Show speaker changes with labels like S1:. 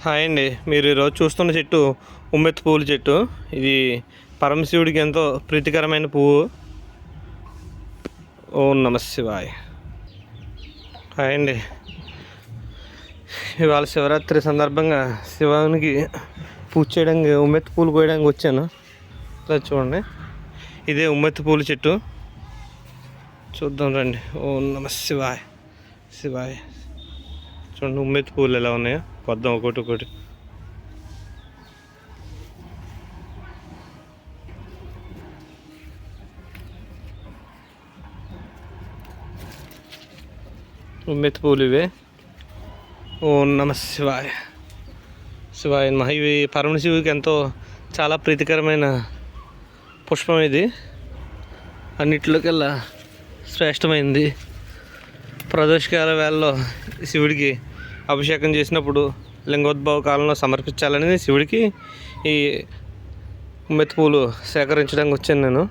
S1: Hi అండి. మీరు ఈరోజు చూస్తున్న చెట్టు ఉమ్మెత్త పువ్వుల చెట్టు. ఇది పరమశివుడికి ఎంతో ప్రీతికరమైన పువ్వు. ఓం నమ శివాయ. హాయ్ అండి. ఇవాళ శివరాత్రి సందర్భంగా శివానికి పూజ చేయడానికి ఉమ్మెత్త పూలు కోయడానికి వచ్చాను. ఇలా చూడండి, ఇదే ఉమ్మెత్త పూల చెట్టు. చూద్దాం రండి. ఓం నమ శివాయ. శివాయ. చూడండి ఉమ్మెత్త పూలు ఎలా ఉన్నాయో, కొద్దాం ఒకటి ఒకటి. ఉమ్మెత్త పూలు ఇవే. ఓం నమ శివాయ. శివాయ నమః. ఇవి పరమశివుడికి ఎంతో చాలా ప్రీతికరమైన పుష్పం. ఇది అన్నిటిలోకెల్లా శ్రేష్టమైంది. ప్రదోషకాల వేళలో శివుడికి అభిషేకం చేసినప్పుడు లింగోద్భవ కాలంలో సమర్పించాలని శివుడికి ఈ ఉమ్మెత్త పూలు సేకరించడానికి వచ్చాను నేను.